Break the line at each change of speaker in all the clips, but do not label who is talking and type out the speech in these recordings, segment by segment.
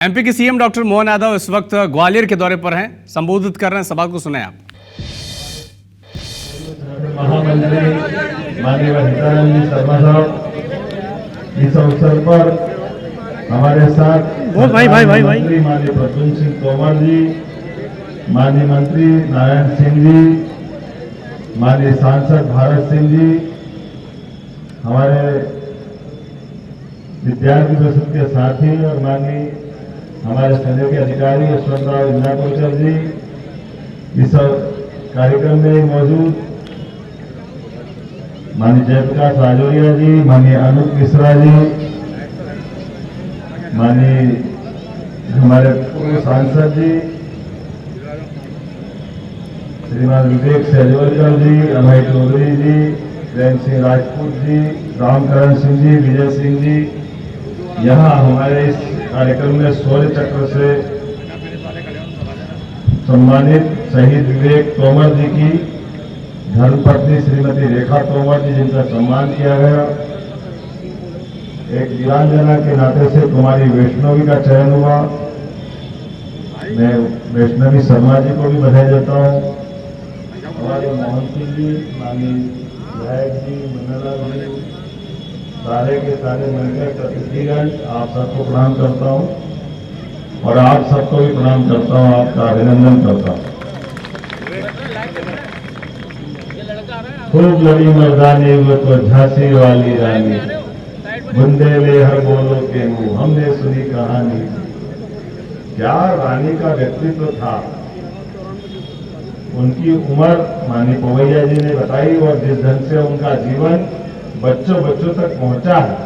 MP के CM doctor Mohan Yadav इस वक्त ग्वालियर के दौरे पर हैं, संबोधित कर रहे हैं सभा को, सुने आप।
महामंत्री माननीय हितानंद जी शर्मा साहब इस अवसर पर हमारे साथ माननीय प्रद्युम्न सिंह तोमर जी, माननीय मंत्री नारायण सिंह जी, माननीय सांसद भारत सिंह जी, हमारे विद्यार्थी परिषद के साथी और माननीय हमारे संघ के अधिकारी यशवंतराव इंद्रापुरकर जी इस कार्यक्रम में मौजूद, माननीय जयप्रकाश राजौरिया जी, माननीय अनूप मिश्रा जी, माननीय हमारे पूर्व सांसद जी श्रीमान विवेक सहजवलकर जी, अभय चौधरी जी, प्रेम सिंह राजपूत जी, रामकरण सिंह जी, विजय सिंह जी, यहाँ हमारे इस कार्यक्रम में शौर्य चक्र से सम्मानित शहीद विवेक तोमर जी की धर्मपत्नी श्रीमती रेखा तोमर जी, जिनका सम्मान किया गया। एक वीरांगना के नाते से कुमारी वैष्णवी का चयन हुआ। मैं वैष्णवी शर्मा जी को भी बधाई देता हूँ। हमारे मोहन सिंह जी, माननीय विधायक जी, मंगललाल जी, सारे के सारे मिलकर प्रतिनिधिगण, आप सबको प्रणाम करता हूं और आप सबको भी प्रणाम करता हूं, आपका अभिनंदन करता हूं। खूब लड़ी मर्दानी वो तो झांसी वाली रानी, बुंदेले हर बोलो के मुंह, हमने सुनी कहानी। क्या रानी का व्यक्तित्व था, उनकी उम्र माननीय पवैया जी ने बताई और जिस ढंग से उनका जीवन बच्चों तक पहुंचा है,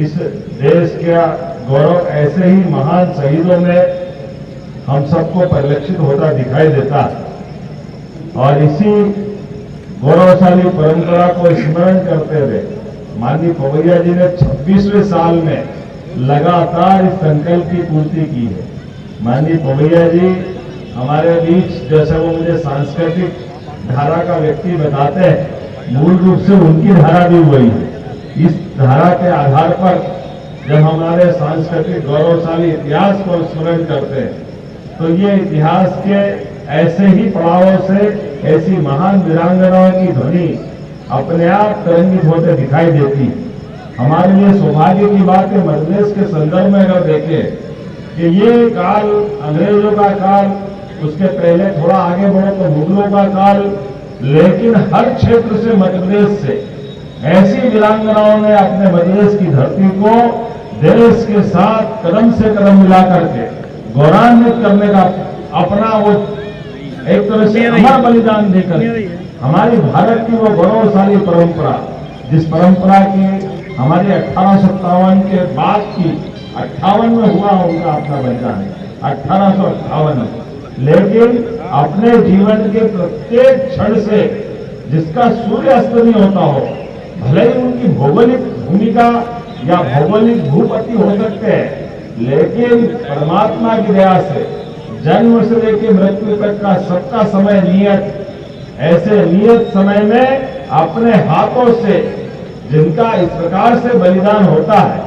इस देश का गौरव ऐसे ही महान शहीदों में हम सबको परिलक्षित होता दिखाई देता है। और इसी गौरवशाली परंपरा को स्मरण करते हुए माननीय पवैया जी ने 26वें साल में लगातार इस संकल्प की पूर्ति की है। माननीय पवैया जी हमारे बीच, जैसे वो मुझे सांस्कृतिक धारा का व्यक्ति बताते हैं, मूल रूप से उनकी धारा भी वही है। इस धारा के आधार पर जब हमारे सांस्कृतिक गौरवशाली इतिहास को स्मरण करते हैं तो ये इतिहास के ऐसे ही पड़ावों से ऐसी महान वीरांगनाओं की ध्वनि अपने आप तरंगित होते दिखाई देती। हमारे लिए सौभाग्य की बात है, मध्यप्रदेश के संदर्भ में अगर देखें कि ये काल अंग्रेजों का काल, उसके पहले थोड़ा आगे बढ़ो तो मुगलों का काल, लेकिन हर क्षेत्र से मध्यप्रदेश से ऐसी वीरांगनाओं ने अपने मध्यप्रदेश की धरती को देश के साथ कदम से कदम मिला करके गौरवान्वित करने का अपना वो एक तरह से अमर बलिदान देकर हमारी भारत की वो गौरवशाली परंपरा, जिस परंपरा की हमारी 1857 के बाद की 58 में हुआ उनका अपना बलिदान, 1858 में, लेकिन अपने जीवन के प्रत्येक क्षण से जिसका सूर्य अस्त नहीं होता हो, भले ही उनकी भौगोलिक भूमिका या भौगोलिक भूपति हो सकते हैं, लेकिन परमात्मा की दया से जन्म से लेकर मृत्यु तक का सबका समय नियत, ऐसे नियत समय में अपने हाथों से जिनका इस प्रकार से बलिदान होता है,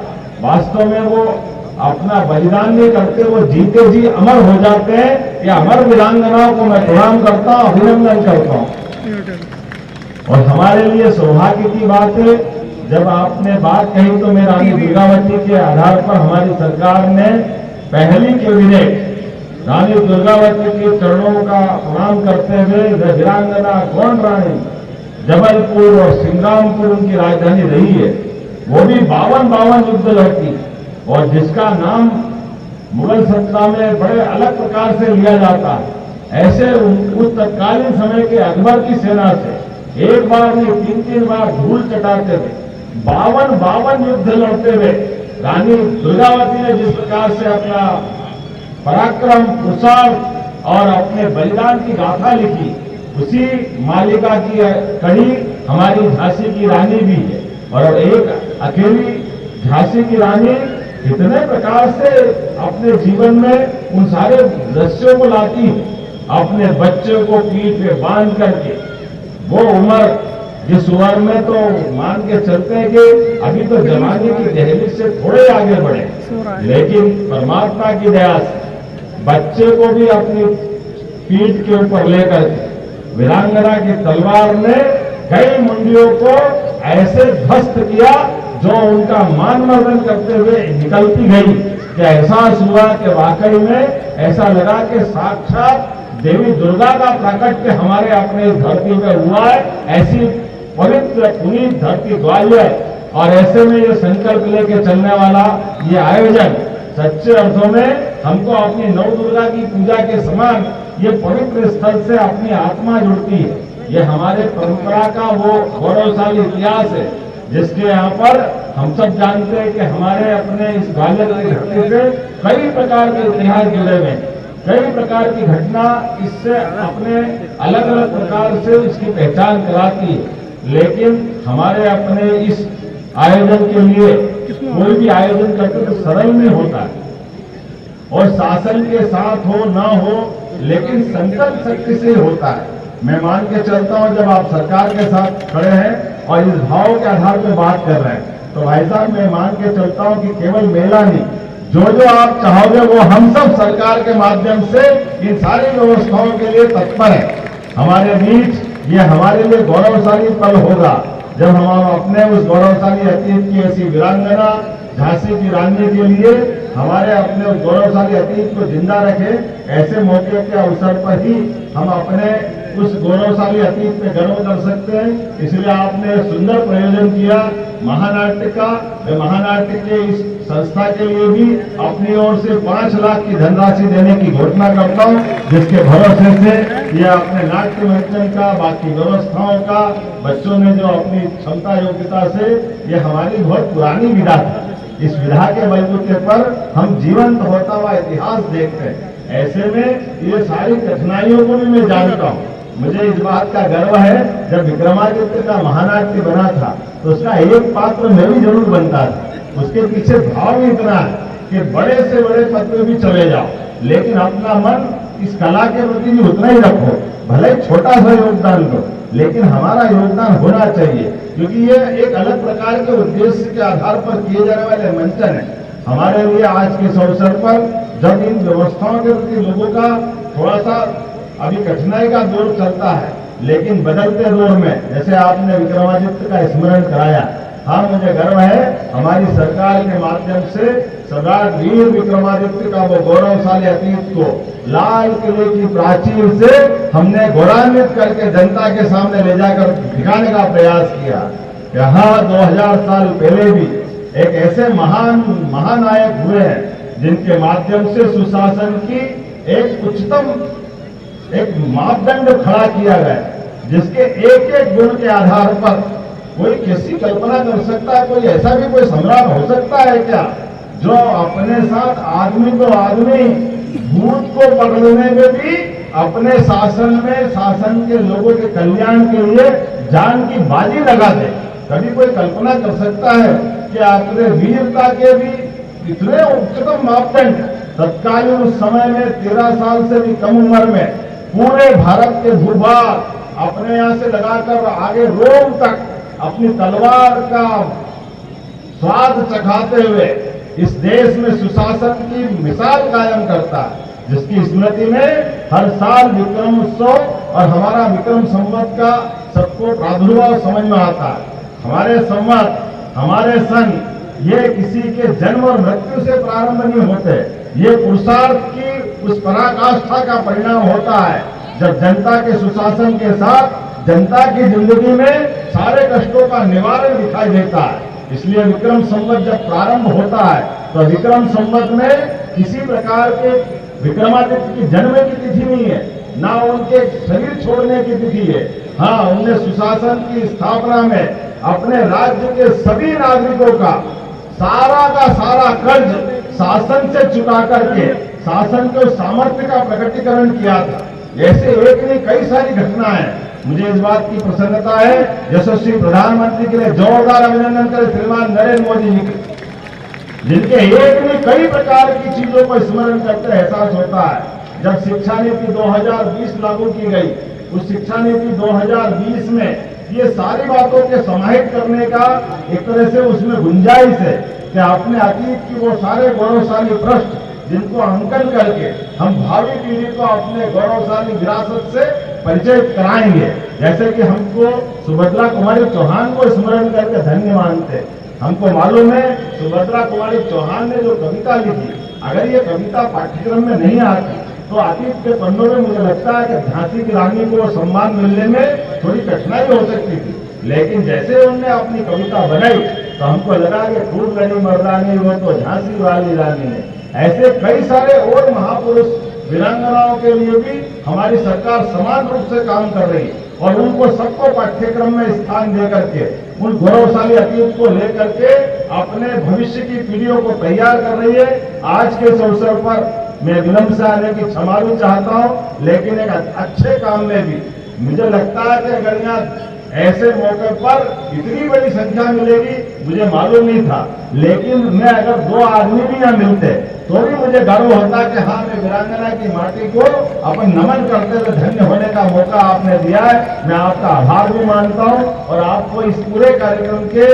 वास्तव में वो अपना बलिदान नहीं करते, वो जीते जी अमर हो जाते हैं। या अमर वीरांगनाओं को मैं प्रणाम करता हूं, अभिनंदन करता हूं। और हमारे लिए सौभाग्य की बात है, जब आपने बात कही तो मैं रानी दुर्गावती के आधार पर हमारी सरकार ने पहली कैबिनेट रानी दुर्गावती के चरणों का प्रणाम करते हुए वीरांगना गौंड रानी जबलपुर और सिंग्रामपुर उनकी राजधानी रही है, वो भी 52 युद्ध लड़ती, और जिसका नाम मुगल सत्ता में बड़े अलग प्रकार से लिया जाता है। ऐसे उस तत्कालीन समय के अकबर की सेना से एक बार नहीं 3 बार धूल चटाते हुए 52 युद्ध लड़ते हुए रानी दुर्गावती ने जिस प्रकार से अपना पराक्रम, पुरुषार्थ और अपने बलिदान की गाथा लिखी, उसी मालिका की कड़ी हमारी झांसी की रानी भी है। और एक अकेली झांसी की रानी कितने प्रकार से अपने जीवन में उन सारे दृश्यों को लाती है, अपने बच्चों को पीठ पे बांध करके वो उम्र जिस उम्र में तो मान के चलते हैं कि अभी तो जमाने की दहलीज से थोड़े आगे बढ़े, लेकिन परमात्मा की दया से बच्चे को भी अपनी पीठ के ऊपर लेकर के वीरांगना की तलवार ने कई मुंडियों को ऐसे ध्वस्त किया जो उनका मान मर्दन करते हुए निकलती गई कि एहसास हुआ कि वाकई में ऐसा लगा कि साक्षात देवी दुर्गा का प्राकट्य हमारे अपने इस धरती में हुआ है। ऐसी पवित्र पुनीत धरती ग्वालियर, और ऐसे में ये संकल्प लेके चलने वाला ये आयोजन सच्चे अर्थों में हमको अपनी नव दुर्गा की पूजा के समान ये पवित्र स्थल से अपनी आत्मा जुड़ती है। ये हमारे परंपरा का वो गौरवशाली इतिहास है जिसके यहाँ पर हम सब जानते हैं कि हमारे अपने इस ग्वालियर की धरती से कई प्रकार के इतिहास जुड़े हुए हैं, कई प्रकार की घटना इससे अपने अलग अलग प्रकार से इसकी पहचान कराती है। लेकिन हमारे अपने इस आयोजन के लिए कोई भी आयोजन करते तो सरल नहीं होता है, और शासन के साथ हो ना हो लेकिन संकल्प शक्ति से होता है। मैं मान के चलता हूं जब आप सरकार के साथ खड़े हैं और इस भाव के आधार पर बात कर रहे हैं तो भाई साहब मैं मान के चलता हूं कि केवल मेला नहीं, जो आप चाहोगे वो हम सब सरकार के माध्यम से इन सारी व्यवस्थाओं के लिए तत्पर है। हमारे बीच ये हमारे लिए गौरवशाली पल होगा जब हम अपने उस गौरवशाली अतीत की ऐसी वीरांगना झांसी की रानी के लिए हमारे अपने उस गौरवशाली अतीत को जिंदा रखें। ऐसे मौके के अवसर पर ही हम अपने उस गौरवशाली अतीत पे गर्व कर सकते हैं। इसलिए आपने सुंदर प्रयोजन किया महानाट्य का। मैं महानाट्य के इस संस्था के लिए भी अपनी ओर से 5 लाख की धनराशि देने की घोषणा करता हूं, जिसके भरोसे से ये अपने नाट्य मंचन का बाकी व्यवस्थाओं का बच्चों ने जो अपनी क्षमता योग्यता से ये हमारी बहुत पुरानी विधा थी, इस विधा के बलबूते पर हम जीवंत होता हुआ इतिहास देखते हैं। ऐसे में ये सारी कठिनाइयों को भी मैं जानता हूँ। मुझे इस बात का गर्व है जब विक्रमादित्य का महानाट्य बना था तो उसका एक पात्र मैं भी जरूर बनता था। उसके पीछे भाव इतना है कि बड़े से बड़े पद पे भी चले जाओ लेकिन अपना मन इस कला के प्रति भी उतना ही रखो, भले छोटा सा योगदान दो लेकिन हमारा योगदान होना चाहिए, क्योंकि ये एक अलग प्रकार के उद्देश्य के आधार पर किए जाने वाले मंचन है। हमारे लिए आज के इस अवसर पर जब इन व्यवस्थाओं के प्रति लोगों का थोड़ा सा अभी कठिनाई का दौर चलता है, लेकिन बदलते दौर में जैसे आपने विक्रमादित्य का स्मरण कराया, हाँ मुझे गर्व है हमारी सरकार के माध्यम से सम्राट वीर विक्रमादित्य का वो गौरवशाली अतीत को लाल किले की प्राचीर से हमने गौरवान्वित करके जनता के सामने ले जाकर दिखाने का प्रयास किया। यहाँ 2000 साल पहले भी एक ऐसे महान महानायक हुए हैं जिनके माध्यम से सुशासन की एक उच्चतम एक मापदंड खड़ा किया गया, जिसके एक एक गुण के आधार पर कोई कैसी कल्पना कर सकता है, कोई ऐसा भी कोई सम्राट हो सकता है क्या जो अपने साथ आदमी को आदमी भूत को पकड़ने में भी अपने शासन में शासन के लोगों के कल्याण के लिए जान की बाजी लगा दे। कभी कोई कल्पना कर सकता है कि अपने वीरता के भी इतने उच्चतम मापदंड तत्कालीन उस समय में 13 साल से भी कम उम्र में पूरे भारत के भूभाग अपने यहाँ से लगाकर आगे रोम तक अपनी तलवार का स्वाद चखाते हुए इस देश में सुशासन की मिसाल कायम करता है, जिसकी स्मृति में हर साल विक्रम उत्सव और हमारा विक्रम संवत का सबको प्रादुर्भाव समझ में आता है। हमारे संवत हमारे सन ये किसी के जन्म और मृत्यु से प्रारंभ नहीं होते, ये पुरुषार्थ की उस पराकाष्ठा का परिणाम होता है जब जनता के सुशासन के साथ जनता की जिंदगी में सारे कष्टों का निवारण दिखाई देता है। इसलिए विक्रम संवत जब प्रारंभ होता है तो विक्रम संवत में किसी प्रकार के विक्रमादित्य की जन्म की तिथि नहीं है, ना उनके शरीर छोड़ने की तिथि है। हाँ, उन्हें सुशासन की स्थापना में अपने राज्य के सभी नागरिकों का सारा कर्ज शासन से चुका करके शासन के सामर्थ्य का प्रकटीकरण किया था। ऐसे एक नहीं कई सारी घटनाएं। मुझे इस बात की प्रसन्नता है यशस्वी प्रधानमंत्री के लिए जोरदार अभिनंदन करें श्रीमान नरेंद्र मोदी जी के, जिनके एक नहीं कई प्रकार की चीजों को स्मरण करते एहसास होता है। जब शिक्षा नीति 2020 लागू की गई, उस शिक्षा नीति 2020 में ये सारी बातों के समाहित करने का एक तरह से उसमें गुंजाइश है कि अपने अतीत की वो सारे गौरवशाली पृष्ठ जिनको अंकन करके हम भावी पीढ़ी को अपने गौरवशाली विरासत से परिचय कराएंगे। जैसे कि हमको सुभद्रा कुमारी चौहान को स्मरण करके धन्य मानते हैं। हमको मालूम है सुभद्रा कुमारी चौहान ने जो कविता लिखी, अगर ये कविता पाठ्यक्रम में नहीं आती तो अतीत के पन्नों में मुझे लगता है कि झांसी की रानी को सम्मान मिलने में थोड़ी कठिनाई हो सकती थी। लेकिन जैसे उन्होंने अपनी कविता बनाई तो हमको लगा कि खूब लड़ी मर्दानी वो तो झांसी वाली रानी है। ऐसे कई सारे और महापुरुष वीरांगनाओं के लिए भी हमारी सरकार समान रूप से काम कर रही है और उनको सबको पाठ्यक्रम में स्थान दे करके उन गौरवशाली अतीत को लेकर के अपने भविष्य की पीढ़ियों को तैयार कर रही है। आज के इस अवसर पर मैं विलंब से आने की क्षमा भी चाहता हूं, लेकिन एक अच्छे काम में भी मुझे लगता है कि अगर यहाँ ऐसे मौके पर इतनी बड़ी संख्या मिलेगी मुझे मालूम नहीं था। लेकिन मैं अगर 2 आदमी भी यहाँ मिलते तो भी मुझे गर्व होता कि हाँ, मैं वीरांगना की माटी को अपन नमन करते हुए धन्य होने का मौका आपने दिया है। मैं आपका आभार भी मानता हूँ और आपको इस पूरे कार्यक्रम के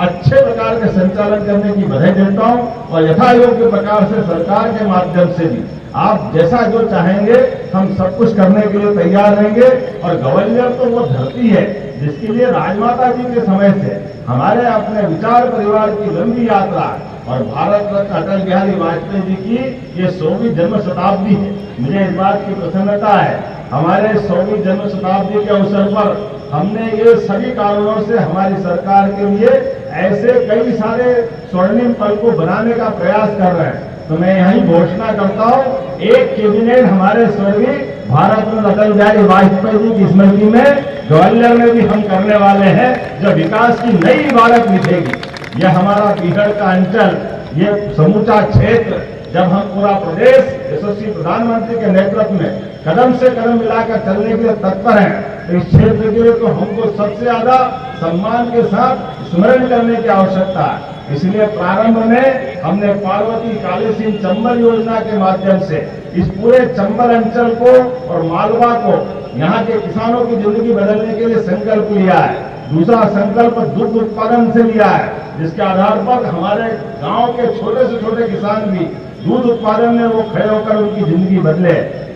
अच्छे प्रकार के संचालन करने की बधाई देता हूँ और यथायोग्य प्रकार से सरकार के माध्यम से भी आप जैसा जो चाहेंगे हम सब कुछ करने के लिए तैयार रहेंगे। और ग्वालियर तो वो धरती है जिसके लिए राजमाता जी के समय से हमारे अपने विचार परिवार की लंबी यात्रा है और भारत रत्न अटल बिहारी वाजपेयी जी की ये 100वीं जन्म शताब्दी है। मुझे इस बात की प्रसन्नता है हमारे 100वीं जन्म शताब्दी के अवसर पर हमने ये सभी कारणों से हमारी सरकार के लिए ऐसे कई सारे स्वर्णिम पल को बनाने का प्रयास कर रहे हैं। तो मैं यही घोषणा करता हूँ, एक कैबिनेट हमारे स्वर्गीय भारत रत्न अटल बिहारी वाजपेयी जी की स्मृति में ग्वालियर में भी हम करने वाले हैं, जो विकास की नई इबारत लिखेगी। यह हमारा बिगड़ का अंचल, ये समूचा क्षेत्र, जब हम पूरा प्रदेश यशस्वी प्रधानमंत्री के नेतृत्व में कदम से कदम मिलाकर चलने के लिए तत्पर हैं, तो इस क्षेत्र के लिए तो हमको सबसे ज्यादा सम्मान के साथ स्मरण करने की आवश्यकता है। इसलिए प्रारंभ में हमने पार्वती कालीसिंह चंबल योजना के माध्यम से इस पूरे चंबल अंचल को और मालवा को यहाँ के किसानों की जिंदगी बदलने के लिए संकल्प लिया है। दूसरा संकल्प दुग्ध उत्पादन से लिया है, जिसके आधार पर हमारे गांव के छोटे से छोटे किसान भी दूध उत्पादन में वो खड़े होकर उनकी जिंदगी बदले।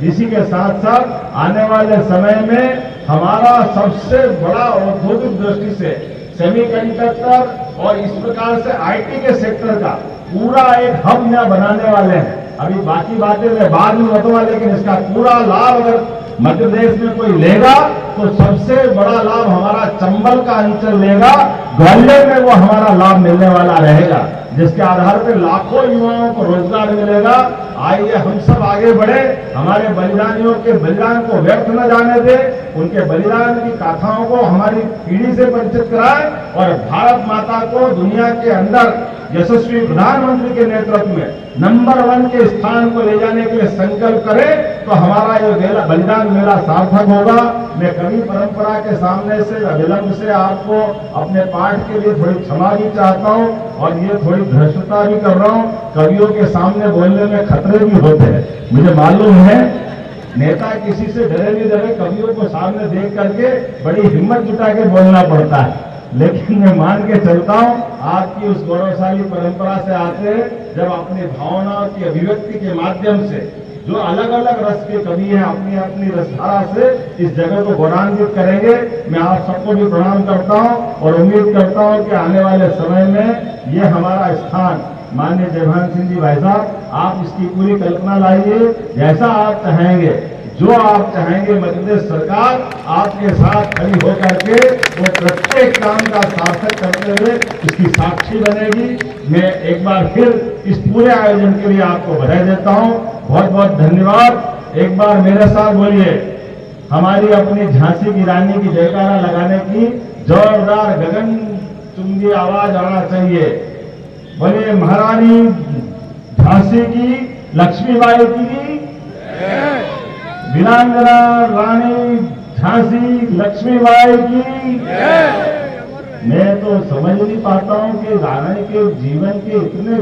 इसी के साथ साथ आने वाले समय में हमारा सबसे बड़ा औद्योगिक दृष्टि से सेमीकंडक्टर और इस प्रकार से आईटी के सेक्टर का पूरा एक हब यहाँ बनाने वाले हैं। अभी बाकी बातें मैं बाद में बताऊंगा, लेकिन इसका पूरा लाभ अगर मध्य प्रदेश में कोई लेगा तो सबसे बड़ा लाभ हमारा चंबल का अंचल लेगा। ग्वालियर में वो हमारा लाभ मिलने वाला रहेगा, जिसके आधार पर लाखों युवाओं को रोजगार मिलेगा। आइए हम सब आगे बढ़े, हमारे बलिदानियों के बलिदान को व्यर्थ न जाने दे, उनके बलिदान की गाथाओं को हमारी पीढ़ी से परिचित कराएं और भारत माता को दुनिया के अंदर यशस्वी प्रधानमंत्री के नेतृत्व में नंबर 1 के स्थान को ले जाने के लिए संकल्प करें, तो हमारा ये बलिदान मेला सार्थक होगा। मैं कवि परंपरा के सामने से विलंब से आपको अपने पाठ के लिए थोड़ी क्षमा भी चाहता हूं और ये थोड़ी धृष्टता भी कर रहा हूं। कवियों के सामने बोलने में खतरे भी होते हैं, मुझे मालूम है। नेता किसी से डरे नहीं डरे, कवियों को सामने देख करके बड़ी हिम्मत जुटा के बोलना पड़ता है। लेकिन मैं मान के चलता हूं, आपकी उस गौरवशाली परंपरा से आते हैं, जब अपनी भावनाओं की अभिव्यक्ति के माध्यम से जो अलग अलग रस के कवि हैं अपनी अपनी रसधारा से इस जगह को गौरवान्वित करेंगे। मैं आप सबको भी प्रणाम करता हूं और उम्मीद करता हूं कि आने वाले समय में ये हमारा स्थान, माननीय जयभान सिंह जी भाई साहब, आप इसकी पूरी कल्पना लाइए, जैसा आप चाहेंगे, जो आप चाहेंगे, मध्य प्रदेश सरकार आपके साथ खड़ी होकर के वो प्रत्येक काम का सार्थक करते हुए इसकी साक्षी बनेगी। मैं एक बार फिर इस पूरे आयोजन के लिए आपको बधाई देता हूं, बहुत बहुत धन्यवाद। एक बार मेरे साथ बोलिए, हमारी अपनी झांसी की रानी की जयकारा लगाने की जोरदार गगन चुंबी आवाज आना चाहिए। बोलिए महारानी झांसी की लक्ष्मीबाई की, वीरांगना रानी झांसी लक्ष्मीबाई की। मैं तो समझ नहीं पाता हूं कि रानी के जीवन के इतने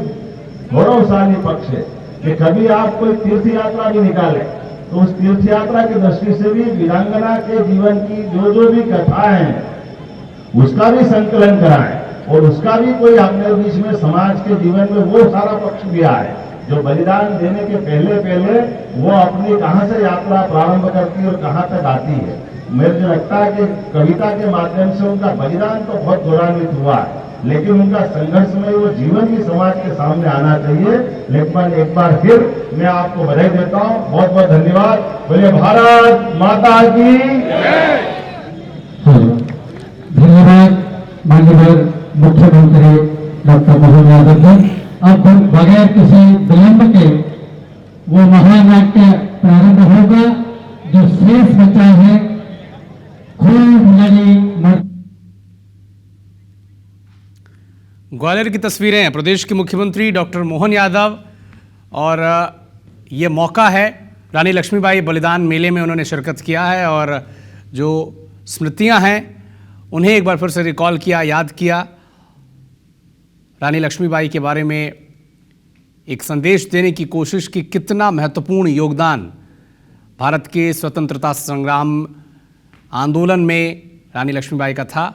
गौरवशाली पक्ष है कि कभी आप कोई तीर्थ यात्रा भी निकाले तो उस तीर्थ यात्रा की दृष्टि से भी वीरांगना के जीवन की जो जो भी कथाएं हैं उसका भी संकलन कराएं और उसका भी कोई अपने बीच में समाज के जीवन में वो सारा पक्ष भी आए जो बलिदान देने के पहले पहले वो अपनी कहां से यात्रा प्रारंभ करती है और कहां तक आती है। मुझे लगता है कि कविता के माध्यम से उनका बलिदान तो बहुत गौरवान्वित हुआ है, लेकिन उनका संघर्ष में वो जीवन भी समाज के सामने आना चाहिए। लेकिन एक बार फिर मैं आपको बधाई देता हूं, बहुत बहुत धन्यवाद। बोले भारत माता की
धन्यवाद माननीय मुख्यमंत्री डॉक्टर मोहन यादव जी। अब बगैर किसी विलंब के वो महानाट्य प्रारंभ होगा जो शेष बचा है। खूब लड़ी
ग्वालियर की तस्वीरें हैं प्रदेश के मुख्यमंत्री डॉक्टर मोहन यादव, और ये मौका है, रानी लक्ष्मीबाई बलिदान मेले में उन्होंने शिरकत किया है और जो स्मृतियां हैं उन्हें एक बार फिर से रिकॉल किया, याद किया। रानी लक्ष्मीबाई के बारे में एक संदेश देने की कोशिश की, कितना महत्वपूर्ण योगदान भारत के स्वतंत्रता संग्राम आंदोलन में रानी लक्ष्मीबाई का था।